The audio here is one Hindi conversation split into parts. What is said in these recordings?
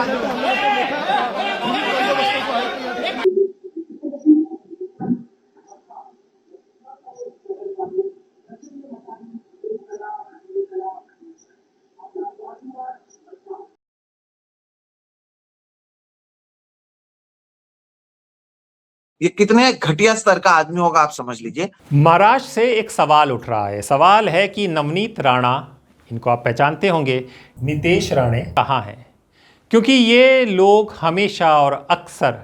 ये कितने घटिया स्तर का आदमी होगा आप समझ लीजिए। महाराष्ट्र से एक सवाल उठ रहा है। सवाल है कि नवनीत राणा, इनको आप पहचानते होंगे, नितेश राणे कहाँ हैं? क्योंकि ये लोग हमेशा और अक्सर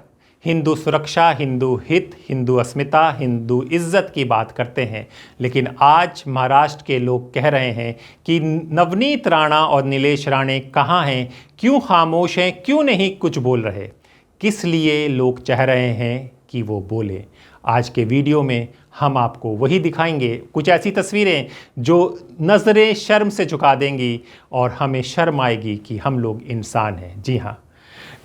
हिंदू सुरक्षा, हिंदू हित, हिंदू अस्मिता, हिंदू इज्जत की बात करते हैं। लेकिन आज महाराष्ट्र के लोग कह रहे हैं कि नवनीत राणा और नीलेश राणे कहाँ हैं, क्यों खामोश हैं, क्यों नहीं कुछ बोल रहे, किस लिए लोग चाह रहे हैं कि वो बोले। आज के वीडियो में हम आपको वही दिखाएंगे, कुछ ऐसी तस्वीरें जो नज़रें शर्म से झुका देंगी और हमें शर्म आएगी कि हम लोग इंसान हैं। जी हाँ,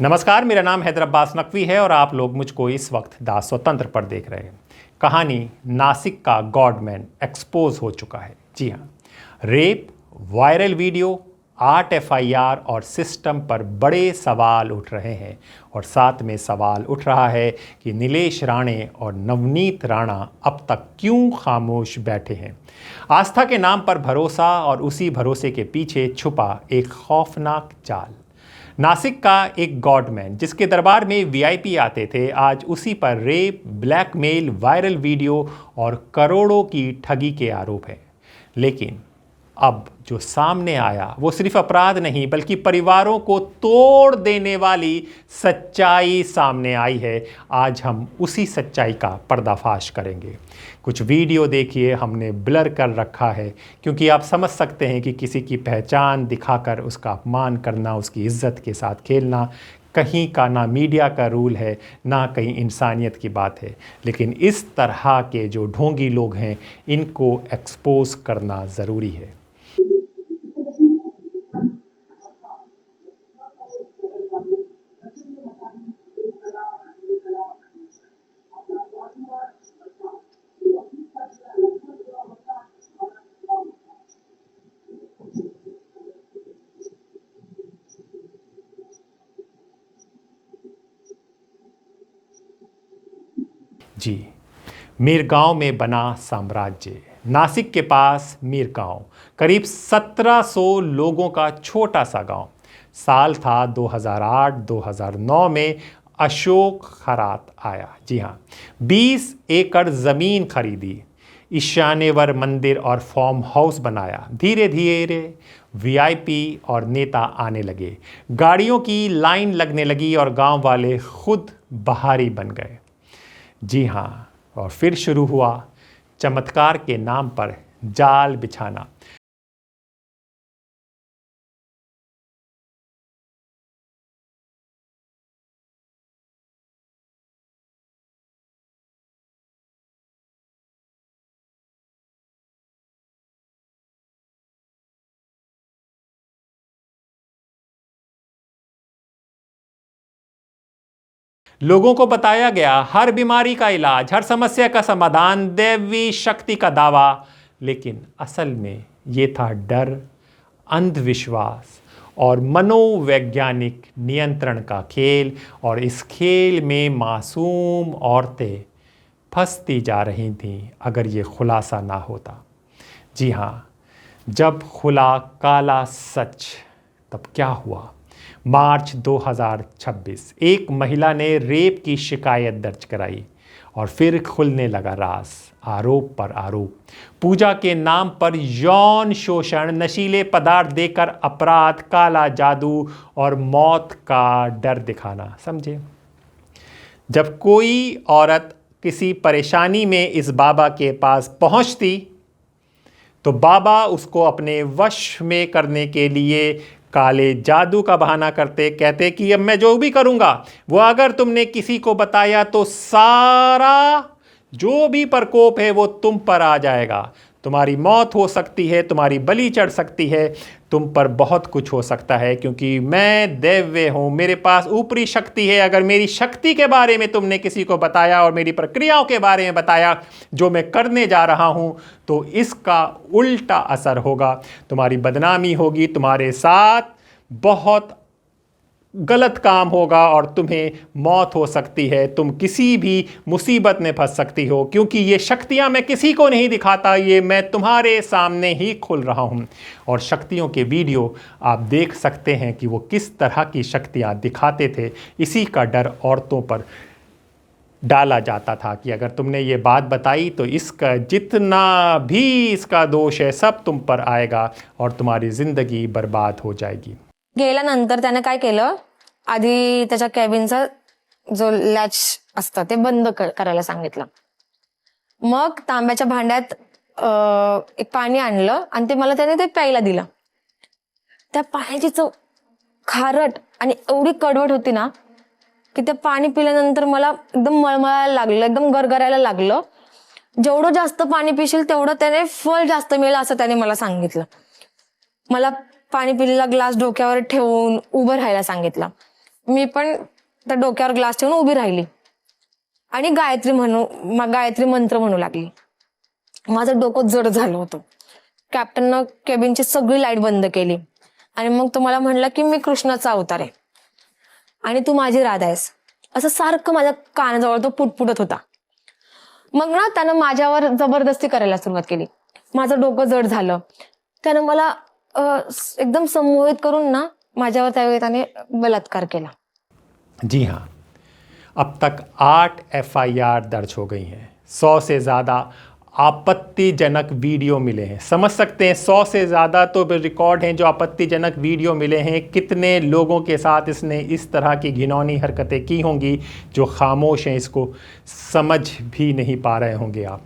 नमस्कार, मेरा नाम हैदर अब्बास नकवी है और आप लोग मुझको इस वक्त दा स्वतंत्र पर देख रहे हैं। कहानी नासिक का गॉडमैन एक्सपोज हो चुका है। जी हाँ, रेप, वायरल वीडियो, 8 FIR और सिस्टम पर बड़े सवाल उठ रहे हैं। और साथ में सवाल उठ रहा है कि नीलेश राणे और नवनीत राणा अब तक क्यों खामोश बैठे हैं। आस्था के नाम पर भरोसा और उसी भरोसे के पीछे छुपा एक खौफनाक जाल। नासिक का एक गॉडमैन जिसके दरबार में VIP आते थे, आज उसी पर रेप, ब्लैकमेल, वायरल वीडियो और करोड़ों की ठगी के आरोप हैं। लेकिन अब जो सामने आया वो सिर्फ अपराध नहीं बल्कि परिवारों को तोड़ देने वाली सच्चाई सामने आई है। आज हम उसी सच्चाई का पर्दाफाश करेंगे। कुछ वीडियो देखिए, हमने ब्लर कर रखा है क्योंकि आप समझ सकते हैं कि किसी की पहचान दिखाकर उसका अपमान करना, उसकी इज्जत के साथ खेलना कहीं का ना मीडिया का रूल है, ना कहीं इंसानियत की बात है। लेकिन इस तरह के जो ढोंगी लोग हैं, इनको एक्सपोज करना ज़रूरी है। जी, मीरगांव में बना साम्राज्य। नासिक के पास मीरगांव, करीब 1700 लोगों का छोटा सा गांव। साल था 2008-2009 में अशोक खरात आया। जी हाँ, 20 एकड़ ज़मीन खरीदी, ईशान्यवर मंदिर और फार्म हाउस बनाया। धीरे धीरे VIP और नेता आने लगे, गाड़ियों की लाइन लगने लगी और गांव वाले खुद बहारी बन गए। जी हाँ, और फिर शुरू हुआ चमत्कार के नाम पर जाल बिछाना। लोगों को बताया गया हर बीमारी का इलाज, हर समस्या का समाधान, दैवी शक्ति का दावा। लेकिन असल में ये था डर, अंधविश्वास और मनोवैज्ञानिक नियंत्रण का खेल। और इस खेल में मासूम औरतें फंसती जा रही थीं अगर ये खुलासा ना होता। जी हाँ, जब खुला काला सच तब क्या हुआ। मार्च 2026 एक महिला ने रेप की शिकायत दर्ज कराई और फिर खुलने लगा राज, आरोप पर आरोप। पूजा के नाम पर यौन शोषण, नशीले पदार्थ देकर अपराध, काला जादू और मौत का डर दिखाना। समझे, जब कोई औरत किसी परेशानी में इस बाबा के पास पहुंचती तो बाबा उसको अपने वश में करने के लिए काले जादू का बहाना करते, कहते कि अब मैं जो भी करूंगा वो अगर तुमने किसी को बताया तो सारा जो भी प्रकोप है वो तुम पर आ जाएगा। तुम्हारी मौत हो सकती है, तुम्हारी बलि चढ़ सकती है, तुम पर बहुत कुछ हो सकता है क्योंकि मैं दैव्य हूँ, मेरे पास ऊपरी शक्ति है। अगर मेरी शक्ति के बारे में तुमने किसी को बताया और मेरी प्रक्रियाओं के बारे में बताया जो मैं करने जा रहा हूँ तो इसका उल्टा असर होगा, तुम्हारी बदनामी होगी, तुम्हारे साथ बहुत गलत काम होगा और तुम्हें मौत हो सकती है, तुम किसी भी मुसीबत में फंस सकती हो, क्योंकि ये शक्तियाँ मैं किसी को नहीं दिखाता, ये मैं तुम्हारे सामने ही खोल रहा हूँ। और शक्तियों के वीडियो आप देख सकते हैं कि वो किस तरह की शक्तियाँ दिखाते थे। इसी का डर औरतों पर डाला जाता था कि अगर तुमने ये बात बताई तो इसका जितना भी इसका दोष है सब तुम पर आएगा और तुम्हारी ज़िंदगी बर्बाद हो जाएगी। गेल्यानंतर त्याने काय केलं, आधी त्याच्या कॅबिनचा जो लॅच असतं ते बंद करायला सांगितलं. मग तांब्याच्या भांड्यात एक पाणी आणलं आणि ते मला त्याने ते प्यायला दिलं. त्या पाण्याची चव खारट आणि एवढी कडवट होती ना की ते पाणी पिल्यानंतर मला एकदम मळमळायला लागलं, एकदम गरगरायला लागलं. जेवढं जास्त पाणी पिशील तेवढं त्याने फळ जास्त मिळेल असं त्याने मला सांगितलं. मला पाणी पिलेला ग्लास डोक्यावर ठेवून उभं राहायला सांगितलं. मी पण त्या डोक्यावर ग्लास ठेवून उभी राहिली आणि गायत्री मंत्र म्हणू लागली. माझं डोकं जड झालं होतं. कॅप्टननं केबिनची सगळी लाईट बंद केली आणि मग तो मला म्हणला की मी कृष्णाचा अवतार आहे आणि तू माझी राधा आहेस, असं सारखं माझ्या कानाजवळ तो पुटपुटत होता. मग ना त्यानं माझ्यावर जबरदस्ती करायला सुरुवात केली. माझं डोकं जड झालं. त्यानं मला एकदम संमोहित करून ना माझ्यावर त्यावेळी त्याने बलात्कार केला. जी हाँ, अब तक 8 FIR दर्ज हो गई हैं। 100 से ज़्यादा आपत्तिजनक वीडियो मिले हैं। समझ सकते हैं 100 से ज़्यादा तो रिकॉर्ड हैं जो आपत्तिजनक वीडियो मिले हैं। कितने लोगों के साथ इसने इस तरह की घिनौनी हरकतें की होंगी जो खामोश हैं, इसको समझ भी नहीं पा रहे होंगे आप।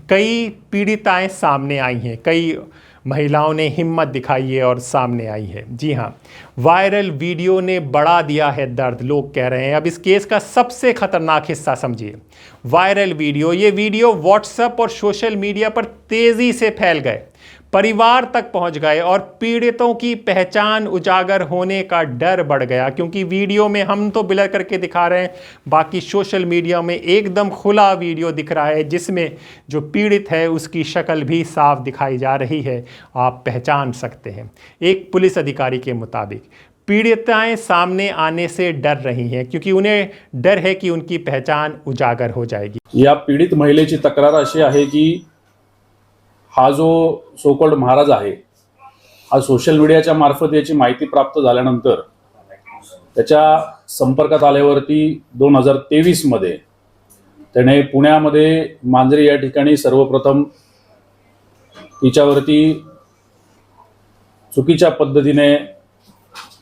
कई पीड़िताएं सामने आई हैं, कई महिलाओं ने हिम्मत दिखाई है और सामने आई है। जी हाँ, वायरल वीडियो ने बढ़ा दिया है दर्द, लोग कह रहे हैं। अब इस केस का सबसे खतरनाक हिस्सा समझिए। वायरल वीडियो, ये वीडियो व्हाट्सएप और सोशल मीडिया पर तेज़ी से फैल गए, परिवार तक पहुंच गए और पीड़ितों की पहचान उजागर होने का डर बढ़ गया, क्योंकि वीडियो में हम तो ब्लर करके दिखा रहे हैं, बाकी सोशल मीडिया में एकदम खुला वीडियो दिख रहा है जिसमें जो पीड़ित है उसकी शक्ल भी साफ दिखाई जा रही है, आप पहचान सकते हैं। एक पुलिस अधिकारी के मुताबिक पीड़िताएं सामने आने से डर रही हैं क्योंकि उन्हें डर है कि उनकी पहचान उजागर हो जाएगी। या पीडित महिलेची तक्रार अशी आहे की हा जो सोकॉल्ड महाराज आहे, हा सोशल मीडियाच्या मार्फत याची माहिती प्राप्त झाल्यानंतर त्याच्या संपर्कात आल्यावरती 2023 मध्ये त्याने पुण्यामध्ये मांजरी या ठिकाणी सर्वप्रथम तिच्यावरती चुकीच्या पद्धतीने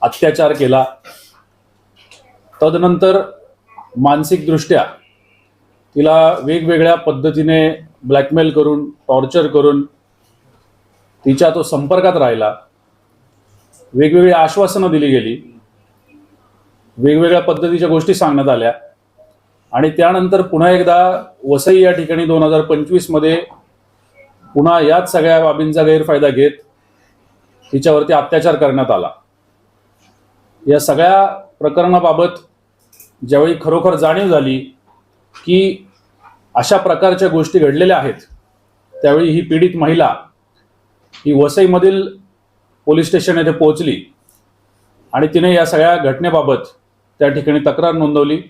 अत्याचार केला. तदनंतर मानसिकदृष्ट्या तिला वेगवेगळ्या पद्धतीने ब्लॅकमेल करून, टॉर्चर करून तिच्या तो संपर्कात राहिला. वेगवेगळी आश्वासनं दिली गेली, वेगवेगळ्या पद्धतीच्या गोष्टी सांगण्यात आल्या आणि त्यानंतर पुन्हा एकदा वसई या ठिकाणी 2025 मध्ये पुन्हा याच सगळ्या बाबींचा गैरफायदा घेत तिच्यावरती अत्याचार करण्यात आला. या सगळ्या प्रकरणाबाबत ज्यावेळी खरोखर जाणीव झाली की अशा प्रकारच्या गोष्टी घडलेल्या आहेत, त्यावेळी ही पीडित महिला ही वसईमधील पोलीस स्टेशन येथे पोहोचली आणि तिने या सगळ्या घटनेबाबत त्या ठिकाणी तक्रार नोंदवली.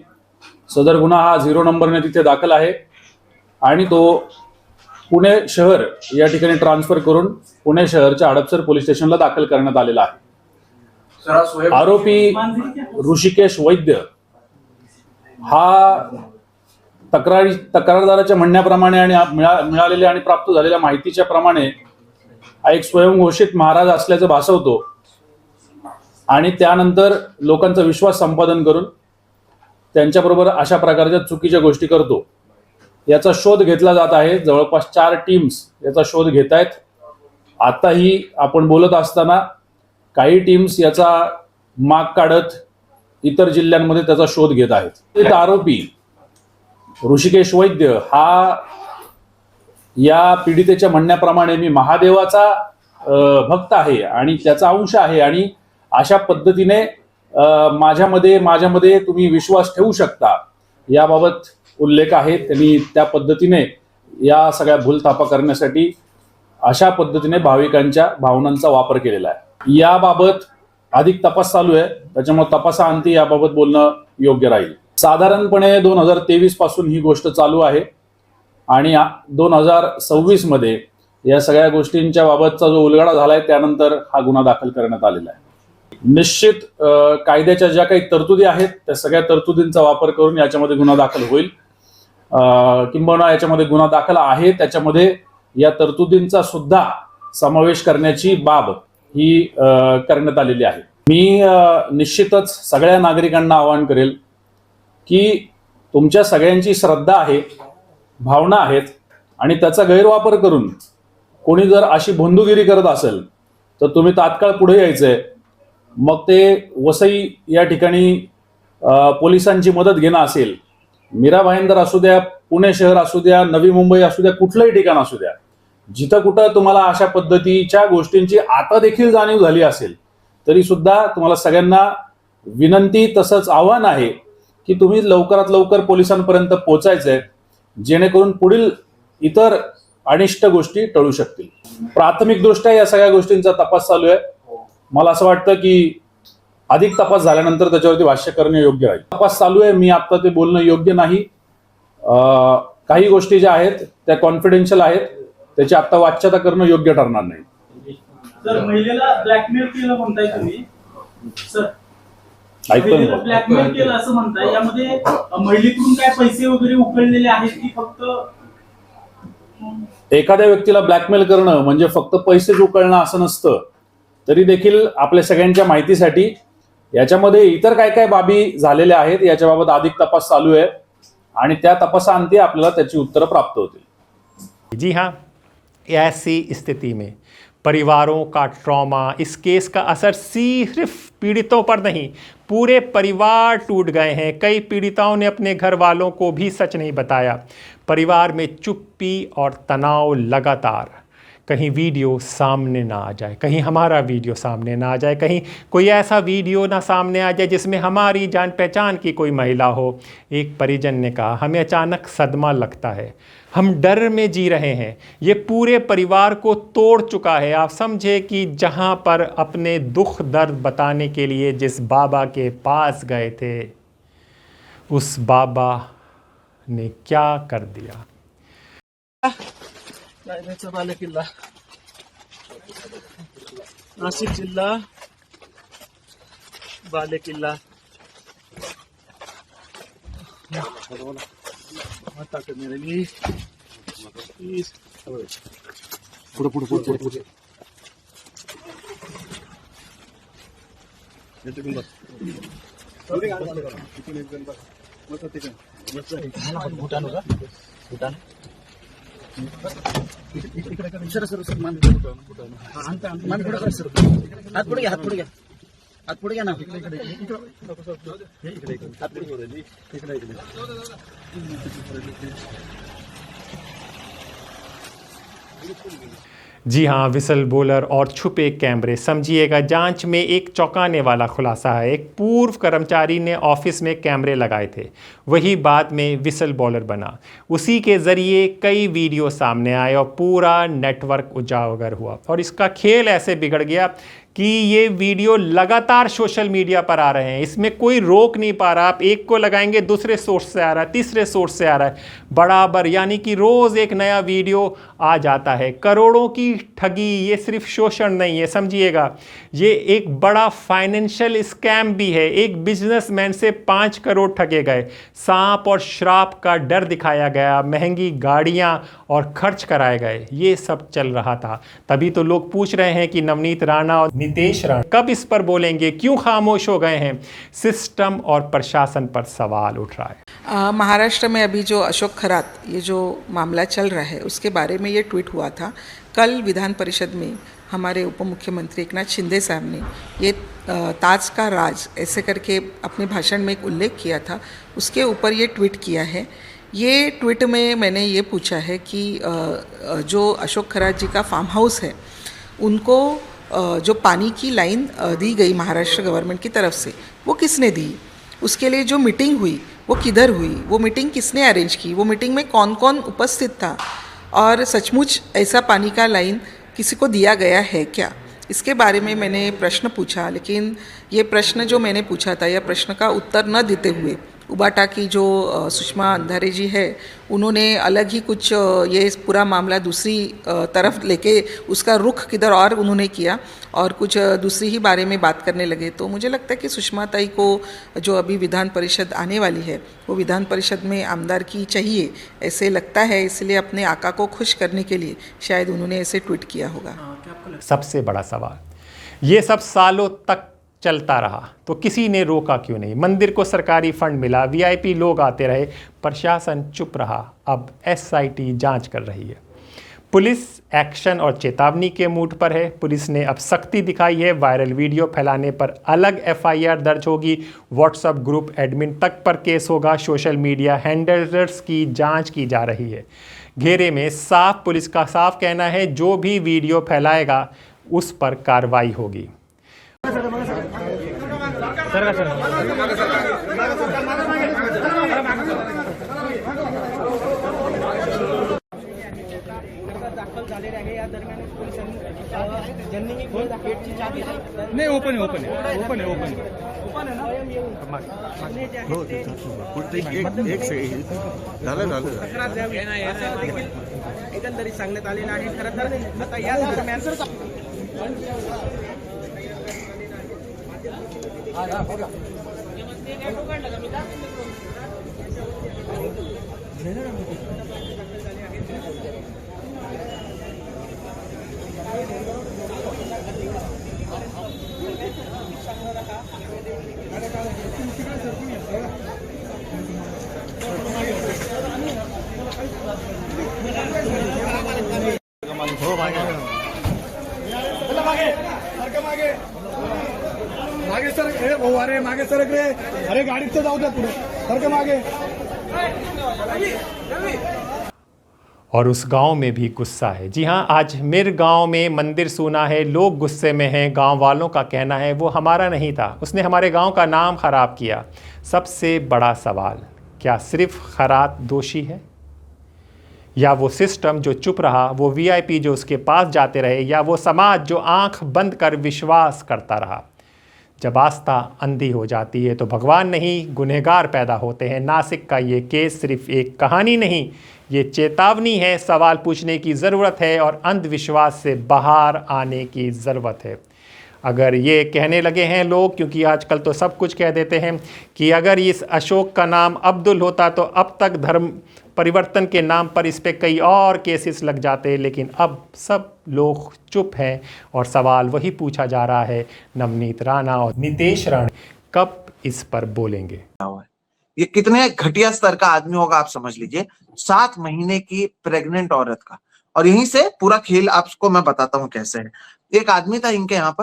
सदर गुन्हा हा 0 नंबरने तिथे दाखल आहे आणि तो पुणे शहर या ठिकाणी ट्रान्सफर करून पुणे शहरच्या हडपसर पोलीस स्टेशनला दाखल करण्यात आलेला आहे. आरोपी ऋषिकेश वैद्य हा तक्रारदाराच्या म्हणण्याप्रमाणे आणि मिळालेल्या आणि प्राप्त झालेल्या माहितीच्या प्रमाणे हा एक स्वयंघोषित महाराज असल्याचं भासवतो आणि त्यानंतर लोकांचा विश्वास संपादन करून त्यांच्याबरोबर अशा प्रकारच्या चुकीच्या गोष्टी करतो. याचा शोध घेतला जात आहे. जवळपास 4 टीम्स याचा शोध घेत आहेत. आताही आपण बोलत असताना काही टीम्स याचा माग काढत इतर जिल्ह्यांमध्ये त्याचा शोध घेत आहेत. आरोपी ऋषिकेश वैद्य हा या पीडितेच्या म्हणण्याप्रमाणे मी महादेवाचा भक्त आहे आणि त्याचा अंश आहे आणि अशा पद्धतीने माझ्यामध्ये तुम्ही विश्वास ठेवू शकता याबाबत उल्लेख आहे. त्यांनी त्या पद्धतीने या सगळ्या भूलथापा करण्यासाठी अशा पद्धतीने भाविकांच्या भावनांचा वापर केलेला आहे. याबाबत अधिक तपास चालू आहे, त्याच्यामुळे तपासाअंती याबाबत बोलणं योग्य राहील. साधारणपणे 2023 पासून ही गोष्ट चालू आहे आणि 2026 मध्ये या सगळ्या गोष्टींच्या बाबतचा जो उलगडा झालाय त्यानंतर हा गुन्हा दाखल करण्यात आलेला आहे. निश्चित कायद्याच्या ज्या काही तरतुदी आहेत त्या सगळ्या तरतुदींचा वापर करून याच्यामध्ये गुन्हा दाखल होईल. किंबहुना याच्यामध्ये गुन्हा दाखल आहे त्याच्यामध्ये या तरतुदींचा सुद्धा समावेश करण्याची बाब ही करण्यात आलेली आहे. मी निश्चितच सगळ्या नागरिकांना आवाहन करेल की तुमच्या सगळ्यांची श्रद्धा आहे, भावना आहेत आणि त्याचा गैरवापर करून कोणी जर अशी भोंदूगिरी करत असेल तर तुम्ही तात्काळ पुढे यायचंय. मग ते वसई या ठिकाणी पोलिसांची मदत घेणं असेल, मीरा भाईंदर असू द्या, पुणे शहर असू द्या, नवी मुंबई असू द्या, कुठलंही ठिकाण असू द्या, जिथं कुठं तुम्हाला अशा पद्धतीच्या गोष्टींची आता देखील जाणीव झाली असेल तरी सुद्धा तुम्हाला सगळ्यांना विनंती तसंच आव्हान आहे की तुम्ही लवकरात लवकर पोलिसांपर्यंत पोहोचायचंय जेणेकरून पुढील इतर अनिष्ट गोष्टी टळू शकतील. प्राथमिकदृष्ट्या या सगळ्या गोष्टींचा तपास चालू आहे. मला असं वाटतं की अधिक तपास झाल्यानंतर त्याच्यावरती भाष्य करणे योग्य राहील. तपास चालू आहे, मी आता ते बोलणं योग्य नाही. काही गोष्टी ज्या आहेत त्या कॉन्फिडेन्शियल आहेत, त्याची आता वाच्यता करणं योग्य ठरणार नाही. सर, महिलेला ब्लॅकमेल केलं म्हणताय तुम्ही. सर, ऐकतोय ब्लॅकमेल केलं असं म्हणताय, यामध्ये महिलेकडून काय पैसे वगैरे उकळलेले आहेत की फक्त? एखाद्या व्यक्तीला ब्लॅकमेल करणं म्हणजे फक्त पैसेच उकळणं असं नसतं. तरी देखील आपल्या सगळ्यांच्या माहितीसाठी याच्यामध्ये इतर काय काय बाबी झालेल्या आहेत याच्याबाबत अधिक तपास चालू आहे आणि त्या तपासाअंती आपल्याला त्याची उत्तरं प्राप्त होतील. जी हाँ, ऐसी स्थिति में परिवारों का ट्रॉमा, इस केस का असर सिर्फ पीड़ितों पर नहीं, पूरे परिवार टूट गए हैं. कई पीड़िताओं ने अपने घर वालों को भी सच नहीं बताया. परिवार में चुप्पी और तनाव लगातार. कहीं वीडियो सामने ना आ जाए, कहीं हमारा वीडियो सामने ना आ जाए, कहीं कोई ऐसा वीडियो ना सामने आ जाए जिसमें हमारी जान पहचान की कोई महिला हो. एक परिजन ने कहा, हमें अचानक सदमा लगता है, हम डर में जी रहे हैं. ये पूरे परिवार को तोड़ चुका है. आप समझे कि जहाँ पर अपने दुख दर्द बताने के लिए जिस बाबा के पास गए थे उस बाबा ने क्या कर दिया. रायगडचा बालेकिल्ला, नाशिक जिल्हा बालेकिल्ला. पुढे हात पुढे घ्या ना. जी हाँ, विसल बोलर और छुपे कैमरे. समझिएगा, जांच में एक चौंकाने वाला खुलासा है. एक पूर्व कर्मचारी ने ऑफिस में कैमरे लगाए थे, वही बाद में विसल बॉलर बना. उसी के ज़रिए कई वीडियो सामने आए और पूरा नेटवर्क उजागर हुआ. और इसका खेल ऐसे बिगड़ गया कि ये वीडियो लगातार सोशल मीडिया पर आ रहे हैं. इसमें कोई रोक नहीं पा रहा. आप एक को लगाएंगे, दूसरे सोर्स से आ रहा है, तीसरे सोर्स से आ रहा है, बराबर. यानी कि रोज़ एक नया वीडियो आ जाता है. करोड़ों की ठगी. ये सिर्फ शोषण नहीं है, समझिएगा, ये एक बड़ा फाइनेंशियल स्कैम भी है. एक बिजनेसमैन से 5 करोड़ ठगे गए. सांप और श्राप का डर दिखाया गया, महंगी गाड़ियाँ और खर्च कराए गए. ये सब चल रहा था. तभी तो लोग पूछ रहे हैं कि नवनीत राणा और नितेश राणा कब इस पर बोलेंगे, क्यों खामोश हो गए हैं. सिस्टम और प्रशासन पर सवाल उठ रहा है. महाराष्ट्र में अभी जो अशोक खरात ये जो मामला चल रहा है उसके बारे में ये ट्वीट हुआ था. कल विधान परिषद में हमारे उप मुख्यमंत्री एकनाथ शिंदे साहब ने ये ताज का राज ऐसे करके अपने भाषण में एक उल्लेख किया था. उसके ऊपर ये ट्वीट किया है. ये ट्वीट में मैंने ये पूछा है कि जो अशोक खरात जी का फार्म हाउस है उनको जो पानी की लाइन दी गई महाराष्ट्र गवर्नमेंट की तरफ से, वो किसने दी? उसके लिए जो मीटिंग हुई वो किधर हुई? वो मीटिंग किसने अरेंज की? वो मीटिंग में कौन कौन उपस्थित था? और सचमुच ऐसा पानी का लाइन किसी को दिया गया है क्या? इसके बारे में मैंने प्रश्न पूछा, लेकिन ये प्रश्न जो मैंने पूछा था, यह प्रश्न का उत्तर न देते हुए उबाटा की जो सुषमा अंधारे जी है, उन्होंने अलग ही कुछ ये पूरा मामला दूसरी तरफ लेके उसका रुख किधर और उन्होंने किया और कुछ दूसरी ही बारे में बात करने लगे। तो मुझे लगता है कि सुषमा ताई को जो अभी विधान परिषद आने वाली है, वो विधान परिषद में आमदार की चाहिए ऐसे लगता है, इसलिए अपने आका को खुश करने के लिए शायद उन्होंने ऐसे ट्वीट किया होगा। सबसे बड़ा सवाल, ये सब सालों तक चलता रहा तो किसी ने रोका क्यों नहीं? मंदिर को सरकारी फंड मिला, वीआईपी लोग आते रहे, प्रशासन चुप रहा। अब एसआईटी जांच कर रही है। पुलिस एक्शन और चेतावनी के मूड पर है। पुलिस ने अब सख्ती दिखाई है। वायरल वीडियो फैलाने पर अलग एफआईआर दर्ज होगी। व्हाट्सएप ग्रुप एडमिन तक पर केस होगा। सोशल मीडिया हैंडलर्स की जांच की जा रही है। घेरे में साफ पुलिस का साफ कहना है, जो भी वीडियो फैलाएगा उस पर कार्रवाई होगी। नाही ओपन आहे एकंदरीत सांगण्यात आलेलं आहे। खरं तर आता या दरम्यान मागे सर, अरे मागे सर, अरे गाडीत तर जाऊ द्या पुढे, सारखं मागे। और उस गांव में भी गुस्सा है। जी हाँ, आज मिर गांव में मंदिर सूना है, लोग गुस्से में हैं। गांव वालों का कहना है वो हमारा नहीं था, उसने हमारे गांव का नाम खराब किया। सबसे बड़ा सवाल, क्या सिर्फ खैरात दोषी है, या वो सिस्टम जो चुप रहा, वो वीआईपी जो उसके पास जाते रहे, या वो समाज जो आंख बंद कर विश्वास करता रहा? जब आस्था अंधी हो जाती है तो भगवान नहीं गुनहगार पैदा होते हैं। नासिक का ये केस सिर्फ एक कहानी नहीं, ये चेतावनी है। सवाल पूछने की ज़रूरत है और अंधविश्वास से बाहर आने की ज़रूरत है। अगर ये कहने लगे हैं लोग, क्योंकि आजकल तो सब कुछ कह देते हैं, कि अगर इस अशोक का नाम अब्दुल होता तो अब तक धर्म परिवर्तन के नाम पर इस पे कई और केसेस लग जाते, लेकिन अब सब लोग चुप हैं और सवाल वही पूछा जा रहा है, नवनीत राणा और नितेश राणे कब इस पर बोलेंगे? ये कितने घटिया स्तर का आदमी होगा आप समझ लीजिए। 7 महीने की प्रेग्नेंट औरत का, और यहीं से पूरा खेल आपको मैं बताता हूँ कैसे है। एक आदमी था इनके यहाँ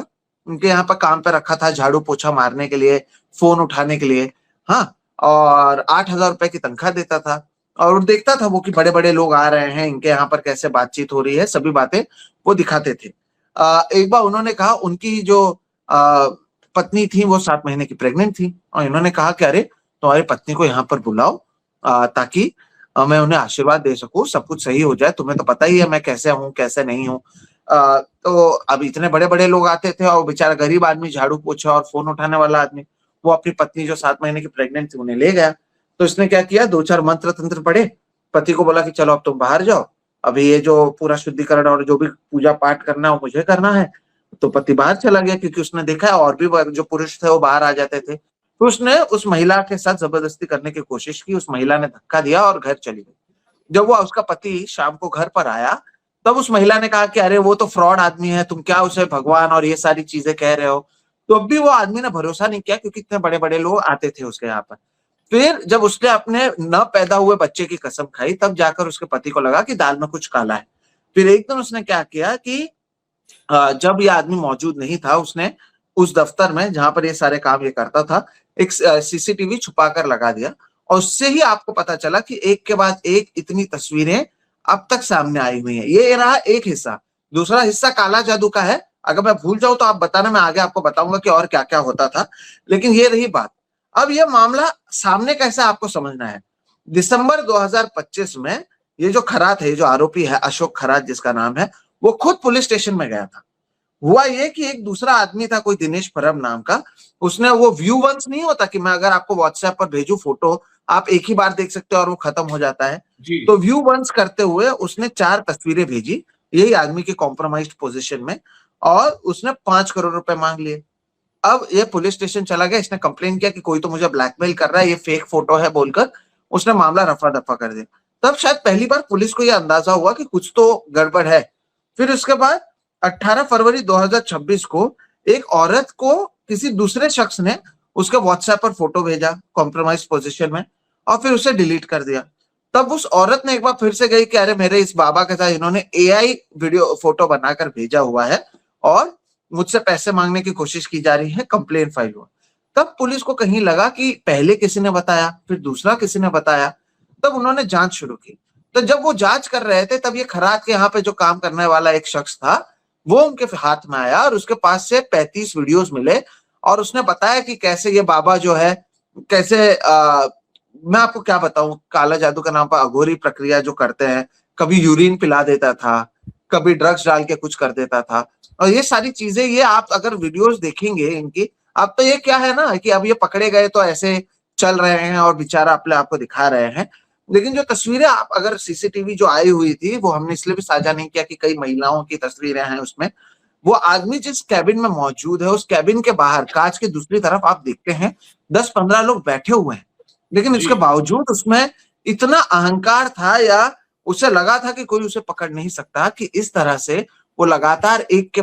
पर काम पे रखा था, झाड़ू पोछा मारने के लिए, फोन उठाने के लिए, हाँ, और 8,000 रुपए की तनख्वाह देता था। और देखता था वो कि बड़े बड़े लोग आ रहे हैं, इनके यहाँ पर कैसे बातचीत हो रही है, सभी बातें वो दिखाते थे। एक बार उन्होंने कहा, उनकी जो पत्नी थी वो 7 महीने की प्रेग्नेंट थी, और इन्होंने कहा कि अरे तुम्हारी पत्नी को यहाँ पर बुलाओ ताकि मैं उन्हें आशीर्वाद दे सकूं, सब कुछ सही हो जाए। तुम्हें तो पता ही है मैं कैसे हूँ कैसे नहीं हूँ। तो अब इतने बड़े बड़े लोग आते थे, और बेचारा गरीब आदमी, झाड़ू पोछा और फोन उठाने वाला आदमी, वो अपनी पत्नी जो 7 महीने की प्रेग्नेंट थी उन्हें ले गया। तो इसने क्या किया, 2-4 मंत्र तंत्र पढ़े, पति को बोला कि चलो अब तुम बाहर जाओ, अभी ये जो पूरा शुद्धिकरण और जो भी पूजा पाठ करना है वो मुझे करना है। तो पति बाहर चला गया, क्योंकि उसने देखा है और भी जो पुरुष थे वो बाहर आ जाते थे। तो उसने उस महिला के साथ जबरदस्ती करने की कोशिश की, उस महिला ने धक्का दिया और घर चली गई। जब वो उसका पति शाम को घर पर आया, तब उस महिला ने कहा कि अरे वो तो फ्रॉड आदमी है, तुम क्या उसे भगवान और ये सारी चीजें कह रहे हो। तो अब भी वो आदमी ने भरोसा नहीं किया, क्योंकि इतने बड़े बड़े लोग आते थे उसके यहाँ पर। फिर जब उसने अपने न पैदा हुए बच्चे की कसम खाई, तब जाकर उसके पति को लगा कि दाल में कुछ काला है। फिर एक दिन उसने क्या किया कि जब ये आदमी मौजूद नहीं था, उसने उस दफ्तर में जहां पर ये सारे काम ये करता था, एक सीसीटीवी छुपा कर लगा दिया। और उससे ही आपको पता चला कि एक के बाद एक इतनी तस्वीरें अब तक सामने आई हुई हैं। ये रहा एक हिस्सा। दूसरा हिस्सा काला जादू का है, अगर मैं भूल जाऊं तो आप बताना, मैं आगे आपको बताऊंगा कि और क्या क्या होता था। लेकिन ये रही बात। अब ये मामला सामने कैसे आपको समझना है। दिसंबर 2025 में ये जो खरात है, ये जो आरोपी है अशोक खरात जिसका नाम है, वो खुद पुलिस स्टेशन में गया था। हुआ ये कि एक दूसरा आदमी था कोई दिनेश परब नाम का, उसने वो व्यू वंस नहीं होता कि मैं अगर आपको व्हाट्सएप पर भेजू फोटो आप एक ही बार देख सकते हो और वो खत्म हो जाता है, तो व्यू वंस करते हुए उसने 4 तस्वीरें भेजी यही आदमी की कॉम्प्रोमाइज्ड पोजीशन में, और उसने 5 करोड़ रुपए मांग लिए। अब ये पुलिस स्टेशन चला गया, इसने कंप्लेन किया कि कोई तो मुझे ब्लैकमेल कर रहा है, ये फेक फोटो है बोलकर उसने मामला रफा दफा कर दिया। तब शायद पहली बार पुलिस को यह अंदाजा हुआ कि कुछ तो गड़बड़ है। फिर उसके बाद 18 फरवरी 2026 को एक औरत को किसी दूसरे शख्स ने उसके व्हाट्सएप पर फोटो भेजा कॉम्प्रोमाइज पोजीशन में, और फिर उसे डिलीट कर दिया। तब उस औरत ने एक बार फिर से गई कि अरे मेरे इस बाबा के साथ इन्होंने एआई वीडियो फोटो बनाकर भेजा हुआ है और मुझसे पैसे मांगने की कोशिश की जा रही है, कंप्लेन फाइल हुआ। तब पुलिस को कहीं लगा कि पहले किसी ने बताया, फिर दूसरा किसी ने बताया, तब उन्होंने जांच शुरू की। तो जब वो जांच कर रहे थे तब ये खरात के यहाँ पे जो काम करने वाला एक शख्स था वो उनके हाथ में आया और उसके पास से 35 वीडियोस मिले, और उसने बताया कि कैसे ये बाबा जो है कैसे मैं आपको क्या बताऊं, काला जादू के नाम पर अघोरी प्रक्रिया जो करते हैं, कभी यूरिन पिला देता था, कभी ड्रग्स डाल के कुछ कर देता था, और ये सारी चीजें ये आप अगर वीडियोस देखेंगे इनकी, अब तो ये क्या है ना कि अब ये पकड़े गए तो ऐसे चल रहे हैं और बेचारा अपने आप को दिखा रहे हैं। लेकिन जो तस्वीरें आप अगर सीसीटीवी जो आई हुई थी वो हमने इसलिए भी साझा नहीं किया कि कई महिलाओं की तस्वीरें हैं उसमें, वो आदमी जिस कैबिन में मौजूद है उस कैबिन के बाहर कांच की दूसरी तरफ आप देखते हैं 10-15 लोग बैठे हुए हैं, लेकिन उसके बावजूद उसमें इतना अहंकार था या उसे लगा था कि कोई उसे पकड़ नहीं सकता, कि इस तरह से वो लगातार एक के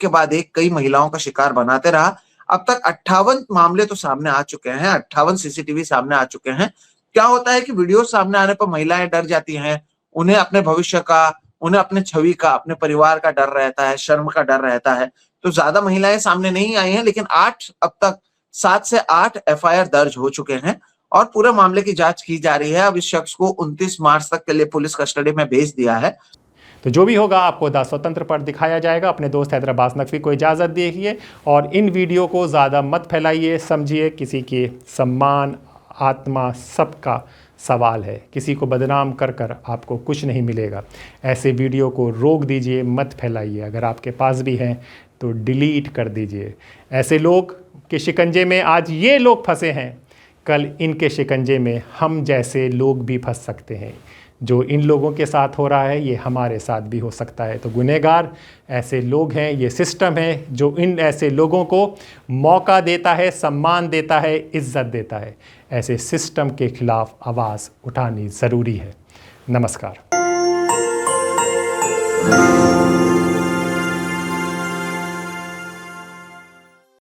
बाद एक कई महिलाओं का शिकार बनाते रहा। अब तक 58 मामले तो सामने आ चुके हैं, 58 सीसीटीवी सामने आ चुके हैं। क्या होता है कि वीडियो सामने आने पर महिलाएं डर जाती हैं, उन्हें अपने भविष्य का, उन्हें अपने छवि का, अपने परिवार का डर रहता है, शर्म का डर रहता है। तो ज्यादा महिलाएं सामने नहीं आई हैं, लेकिन अब तक 7 से 8 एफआईआर दर्ज हो चुके हैं और पूरे मामले की जांच की जा रही है। अब इस शख्स को 29 मार्च तक के लिए पुलिस कस्टडी में भेज दिया है। तो जो भी होगा आपको द स्वतंत्र पर दिखाया जाएगा। अपने दोस्त हैदराबाद नकवी को इजाज़त दीजिए और इन वीडियो को ज़्यादा मत फैलाइए। समझिए किसी के सम्मान, आत्मा सबका सवाल है। किसी को बदनाम कर कर आपको कुछ नहीं मिलेगा। ऐसे वीडियो को रोक दीजिए, मत फैलाइए। अगर आपके पास भी हैं तो डिलीट कर दीजिए। ऐसे लोग के शिकंजे में आज ये लोग फंसे हैं, कल इनके शिकंजे में हम जैसे लोग भी फंस सकते हैं। जो इन लोगों के साथ हो रहा है ये हमारे साथ भी हो सकता है। तो गुनहगार ऐसे लोग हैं, ये सिस्टम है जो इन ऐसे लोगों को मौका देता है, सम्मान देता है, इज्जत देता है। ऐसे सिस्टम के खिलाफ आवाज़ उठानी ज़रूरी है। नमस्कार।